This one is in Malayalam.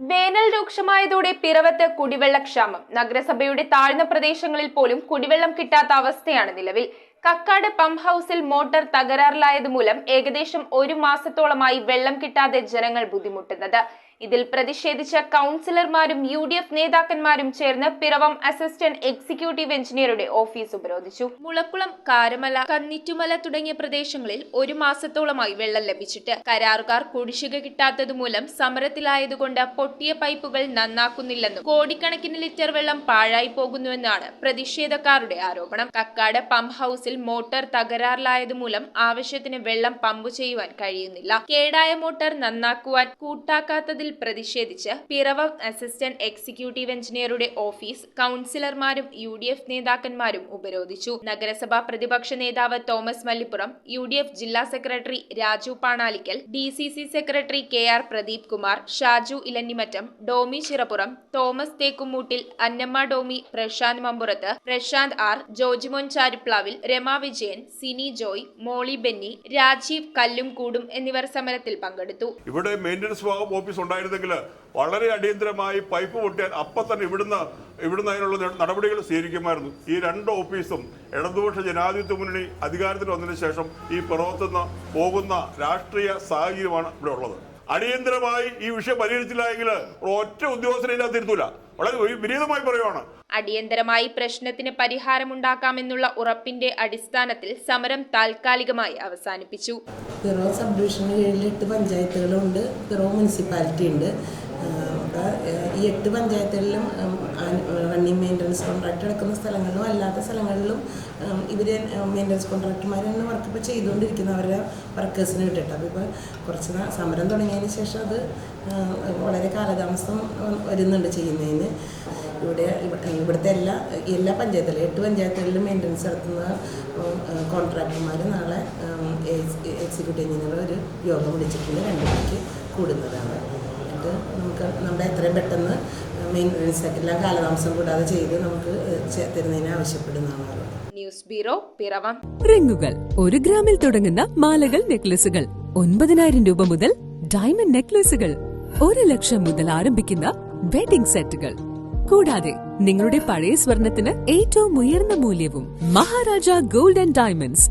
വേനൽ രൂക്ഷമായതോടെ പിറവത്ത് കുടിവെള്ളക്ഷാമം. നഗരസഭയുടെ താഴ്ന്ന പ്രദേശങ്ങളിൽ പോലും കുടിവെള്ളം കിട്ടാത്ത അവസ്ഥയാണ് നിലവിൽ. കക്കാട് പമ്പ് ഹൌസിൽ മോട്ടോർ തകരാറിലായതുമൂലം ഏകദേശം 1 മാസത്തോളമായി വെള്ളം കിട്ടാതെ ജനങ്ങൾ ബുദ്ധിമുട്ടുന്നത്. ഇതിൽ പ്രതിഷേധിച്ച കൗൺസിലർമാരും UDF നേതാക്കന്മാരും ചേർന്ന് പിറവം അസിസ്റ്റന്റ് എക്സിക്യൂട്ടീവ് എഞ്ചിനീയറുടെ ഓഫീസ് ഉപരോധിച്ചു. മുളക്കുളം, കാരമല, കന്നിറ്റുമല തുടങ്ങിയ പ്രദേശങ്ങളിൽ 1 മാസത്തോളമായി വെള്ളം ലഭിച്ചിട്ട് കരാറുകാർ കുടിശ്ശിക കിട്ടാത്തതുമൂലം സമരത്തിലായതുകൊണ്ട് പൊട്ടിയ പൈപ്പുകൾ നന്നാക്കുന്നില്ലെന്നും കോടിക്കണക്കിന് ലിറ്റർ വെള്ളം പാഴായി പോകുന്നുവെന്നാണ് പ്രതിഷേധക്കാരുടെ ആരോപണം. കക്കാട് പമ്പ് ഹൌസിൽ മോട്ടോർ തകരാറിലായതുമൂലം ആവശ്യത്തിന് വെള്ളം പമ്പ് ചെയ്യുവാൻ കഴിയുന്നില്ല. കേടായ മോട്ടോർ നന്നാക്കുവാൻ കൂട്ടാക്കാത്തതിൽ പ്രതിഷേധിച്ച് പിറവം അസിസ്റ്റന്റ് എക്സിക്യൂട്ടീവ് എഞ്ചിനീയറുടെ ഓഫീസ് കൗൺസിലർമാരും UDF നേതാക്കന്മാരും ഉപരോധിച്ചു. നഗരസഭാ പ്രതിപക്ഷ നേതാവ് തോമസ് മല്ലിപ്പുറം, UDF ജില്ലാ secretary Raju Panalikkal, DCC secretary KR Pradeep Kumar, Shaju Elannimattam, Domi Chirappuram, Thomas Thekkumoottil, Annamma Domi, Prasanth Mampurath, Prasanth R, Jojimon Charipplavil, Rama Vijayan, Sini Joy, Molly Benny, Rajeev Kallumkoodum എന്നിവർ സമരത്തിൽ പങ്കെടുത്തു. ഇവിടെ മെയിൻ്റനൻസ് ഓഫീസ് ഉണ്ടായിരുന്നെങ്കിൽ വളരെ അടിയന്തരമായി പൈപ്പ് പൊട്ടിയാൽ അപ്പം തന്നെ ഇവിടുന്ന് അതിനുള്ള നടപടികൾ സ്വീകരിക്കുമായിരുന്നു. ഈ 2 ഓഫീസും ഇടതുപക്ഷ ജനാധിപത്യ മുന്നണി അധികാരത്തിൽ വന്നതിന് ശേഷം ഈ പിറവത്തുനിന്ന് പോകുന്ന രാഷ്ട്രീയ സാഹചര്യമാണ് ഇവിടെ ഉള്ളത്. അടിയന്തരമായി ഈ വിഷയം പരിഹരിച്ചില്ല എങ്കിൽ ഒറ്റ ഉദ്യോഗസ്ഥനെ ഇതിനകത്ത് തിരുത്തൂല. വളരെ വിനീതമായി പറയുവാണ്. അടിയന്തരമായി പ്രശ്നത്തിന് പരിഹാരമുണ്ടാക്കാമെന്നുള്ള ഉറപ്പിന്റെ അടിസ്ഥാനത്തിൽ സമരം താൽക്കാലികമായി അവസാനിപ്പിച്ചു. പിറവം സബ് ഡിവിഷന് കീഴിൽ 8 പഞ്ചായത്തുകളുണ്ട്. പിറവം മുനിസിപ്പാലിറ്റി ഉണ്ട്. ഈ 8 പഞ്ചായത്തുകളിലും റണ്ണിങ് മെയിൻ്റനൻസ് കോൺട്രാക്ട് എടുക്കുന്ന സ്ഥലങ്ങളിലും അല്ലാത്ത സ്ഥലങ്ങളിലും ഇവർ മെയിൻ്റനൻസ് കോൺട്രാക്ടർമാർ തന്നെ വർക്ക് ഇപ്പോൾ ചെയ്തുകൊണ്ടിരിക്കുന്ന അവരുടെ വർക്കേഴ്സിന് കിട്ടിയിട്ട്. അപ്പോൾ ഇപ്പോൾ കുറച്ച് സമരം തുടങ്ങിയതിന് ശേഷം അത് വളരെ കാലതാമസം വരുന്നുണ്ട് ചെയ്യുന്നതിന്. ഇവിടുത്തെ എല്ലാ പഞ്ചായത്തുകളിലും 8 പഞ്ചായത്തുകളിലും മെയിൻ്റനൻസ് നടത്തുന്ന കോൺട്രാക്ടർമാർ നാളെ എക്സിക്യൂട്ടീവ് എഞ്ചിനീയർ ഒരു യോഗം വിളിച്ചിട്ടുണ്ട്. 2 മണിക്ക് കൂടുന്നതാണ്. എന്നിട്ട് നമുക്ക് നമ്മുടെ എത്രയും പെട്ടെന്ന് മെയിൻ്റനൻസ് എല്ലാം കാലതാമസം കൂടാതെ ചെയ്ത് നമുക്ക് തരുന്നതിന് ആവശ്യപ്പെടുന്നതാണ്. News bureau, Piravam. റിങ്ങുകൾ 1 ഗ്രാമിൽ തുടങ്ങുന്ന മാലകൾ, നെക്ലസുകൾ 9,000 രൂപ മുതൽ ഡയമണ്ട് നെക്ലസുകൾ 1 ലക്ഷം മുതൽ ആരംഭിക്കുന്ന വെഡിംഗ് സെറ്റുകൾ. കൂടാതെ നിങ്ങളുടെ പഴയ സ്വർണത്തിന് ഏറ്റവും ഉയർന്ന മൂല്യവും. Maharaja gold and diamonds,